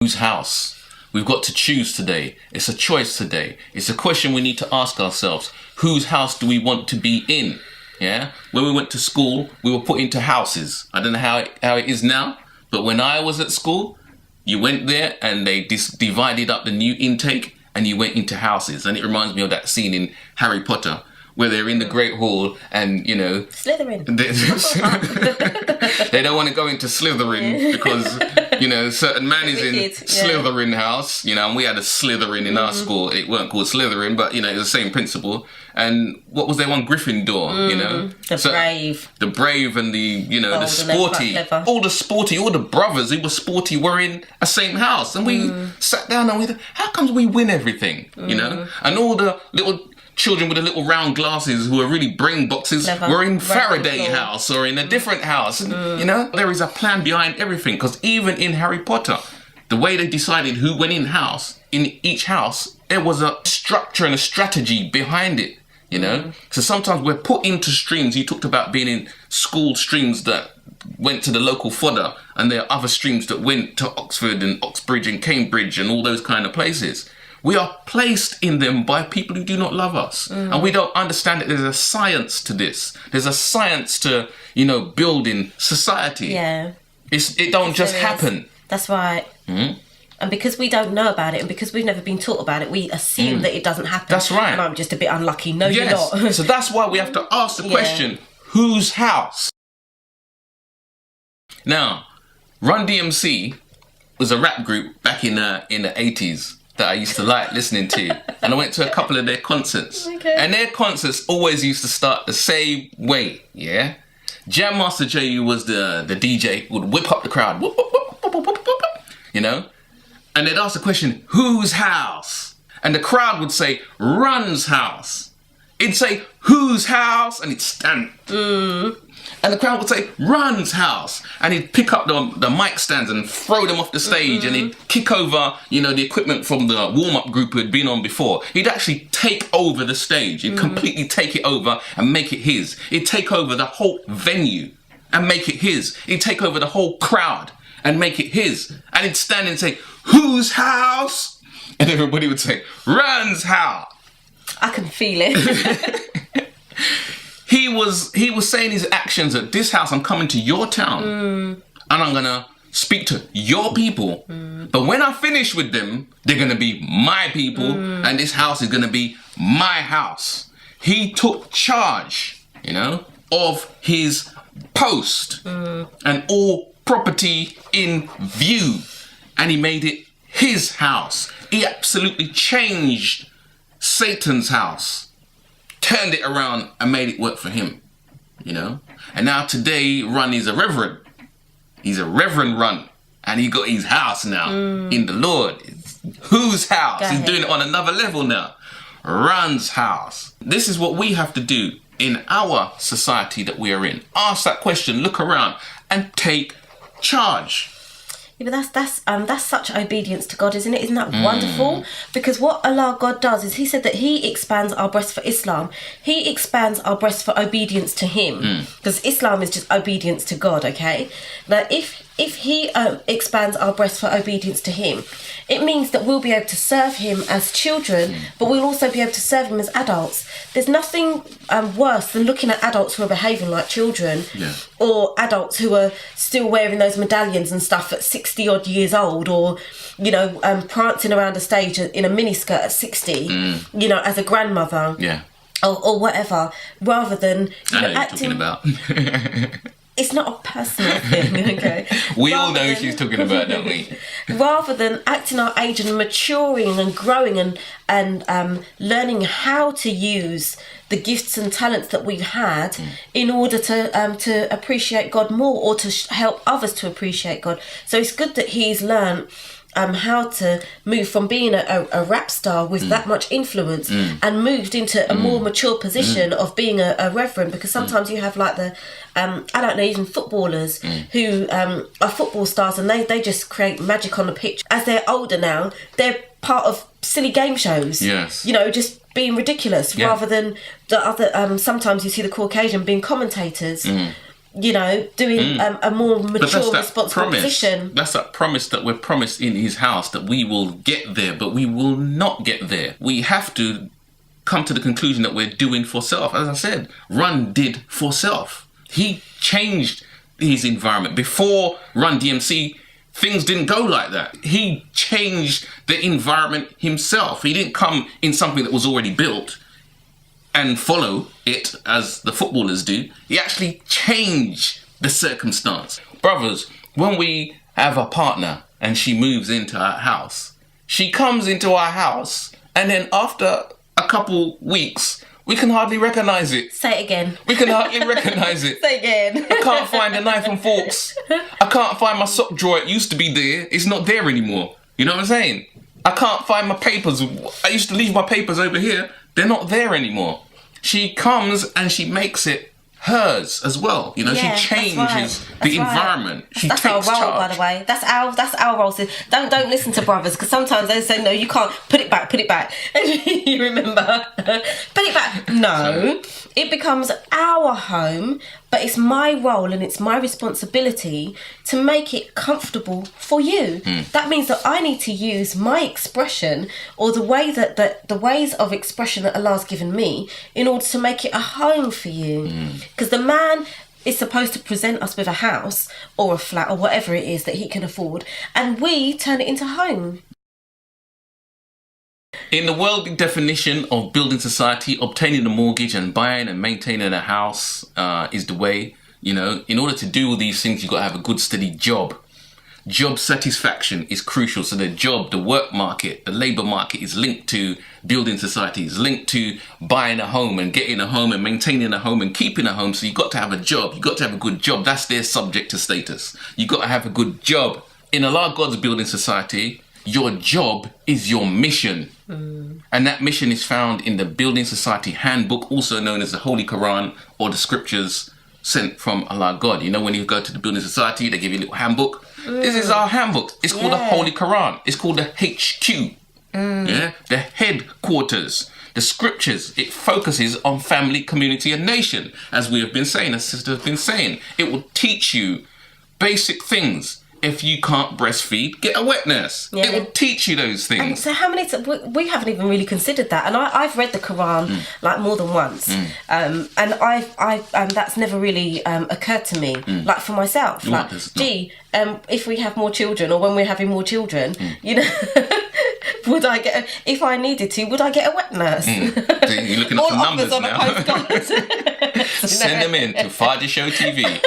Whose house? We've got to choose today. It's a choice today. It's a question we need to ask ourselves. Whose house do we want to be in? Yeah. When we went to school, we were put into houses. I don't know how it is now, but when I was at school, you went there and they divided up the new intake and you went into houses. And it reminds me of that scene in Harry Potter where they're in the Great Hall and, you know... Slytherin. They don't want to go into Slytherin because, you know, certain man is in Slytherin house, you know, and we had a Slytherin in our school. It weren't called Slytherin, but, you know, it was the same principle. And what was their one? Gryffindor, you know? The brave and the, you know, the sporty. All the brothers who were sporty were in a same house. And we sat down and we thought, how comes we win everything, you know? And all the little... children with the little round glasses who are really brain boxes were in Faraday house or in a different house. And, you know, there is a plan behind everything. Because even in Harry Potter, the way they decided who went in each house, there was a structure and a strategy behind it, you know. So sometimes we're put into streams. You talked about being in school streams that went to the local fodder, and there are other streams that went to Oxford and Oxbridge and Cambridge and all those kind of places. We are placed in them by people who do not love us. And we don't understand that there's a science to this. There's a science to, you know, building society. Yeah. It don't just happen. That's right. And because we don't know about it and because we've never been taught about it, we assume that it doesn't happen. That's right. And I'm just a bit unlucky. No, you're not. So that's why we have to ask the question, whose house? Now, Run DMC was a rap group back in the 80s. That I used to like listening to. And I went to a couple of their concerts. Okay. And their concerts always used to start the same way, yeah? Jam Master Jay was the DJ, would whip up the crowd, whoop, whoop, whoop, whoop, whoop, whoop, whoop, you know? And they'd ask the question, whose house? And the crowd would say, Run's house. It'd say, whose house? And it'd stand. And the crowd would say, Run's house. And he'd pick up the mic stands and throw them off the stage. And he'd kick over, you know, the equipment from the warm-up group who had been on before. He'd actually take over the stage. He'd completely take it over and make it his. He'd take over the whole venue and make it his. He'd take over the whole crowd and make it his. And he'd stand and say, whose house? And everybody would say, Run's house. I can feel it. He was saying his actions at this house, I'm coming to your town and I'm going to speak to your people. But when I finish with them, they're going to be my people and this house is going to be my house. He took charge, you know, of his post and all property in view, and he made it his house. He absolutely changed Satan's house, turned it around and made it work for him, you know. And now today, Run is a reverend. He's a Reverend Run, and he got his house now in the Lord. It's whose house? He's doing it on another level now. Run's house. This is what we have to do in our society that we are in. Ask that question, look around, and take charge. Yeah, but that's such obedience to God, isn't it? Isn't that wonderful? Because what Allah God does is He said that He expands our breast for Islam. He expands our breast for obedience to Him. Because Islam is just obedience to God, okay? Now, if He expands our breast for obedience to Him, it means that we'll be able to serve Him as children, but we'll also be able to serve Him as adults. There's nothing worse than looking at adults who are behaving like children, or adults who are still wearing those medallions and stuff at 60 odd years old, or, you know, prancing around a stage in a miniskirt at 60, you know, as a grandmother. Or whatever, rather than acting. You're talking about. It's not a personal thing, okay? We all know who she's talking about, don't we? Rather than acting our age and maturing and growing and learning how to use the gifts and talents that we've had in order to appreciate God more, or to help others to appreciate God. So it's good that he's learned how to move from being a rap star with that much influence and moved into a more mature position of being a reverend, because sometimes you have like the I don't know, even footballers who are football stars, and they just create magic on the pitch. As they're older now, they're part of silly game shows, you know, just being ridiculous, rather than the other sometimes you see the Caucasian being commentators. doing a more mature, responsible position. That's that promise that we're promised in his house, that we will get there, but we will not get there. We have to come to the conclusion that we're doing for self. As I said, Run did for self. He changed his environment. Before Run DMC, things didn't go like that. He changed the environment himself. He didn't come in something that was already built and follow it as the footballers do. He actually changed the circumstance. Brothers, when we have a partner and she moves into our house, she comes into our house and then after a couple weeks, we can hardly recognise it. Say it again. We can hardly recognise it. Say it again. I can't find the knife and forks. I can't find my sock drawer. It used to be there. It's not there anymore. You know what I'm saying? I can't find my papers. I used to leave my papers over here. They're not there anymore. She comes and she makes it hers as well. She changes the environment. She takes our role, charge. by the way. That's our role. So don't listen to brothers, because sometimes they say, no, you can't, put it back. And you remember, put it back. No, it becomes our home, but it's my role and it's my responsibility to make it comfortable for you. That means that I need to use my expression, or the way that the ways of expression that Allah's given me, in order to make it a home for you. Because the man is supposed to present us with a house or a flat or whatever it is that he can afford, and we turn it into home. In the worldly definition of building society, obtaining a mortgage and buying and maintaining a house is the way. In order to do all these things, you've got to have a good, steady job. Job satisfaction is crucial. So the work market, the labour market is linked to building society, is linked to buying a home and getting a home and maintaining a home and keeping a home. So you've got to have a job. You've got to have a good job. That's their subject to status. You've got to have a good job. In Allah God's building society, your job is your mission. And that mission is found in the Building Society Handbook, also known as the Holy Qur'an, or the scriptures sent from Allah God. When you go to the Building Society, they give you a little handbook. This is our handbook. It's called the Holy Qur'an. It's called the HQ. The headquarters. The scriptures, it focuses on family, community and nation. As we have been saying, as Sister has been saying, it will teach you basic things. If you can't breastfeed, get a wet nurse. It will teach you those things. And so how many we haven't even really considered that. And I've read the Quran like more than once. And that's never really occurred to me. Like for myself. Like, if we have more children, or when we're having more children, would I get if I needed to, would I get a wet nurse? You're looking at the numbers now. Send them in to FahjrShow TV.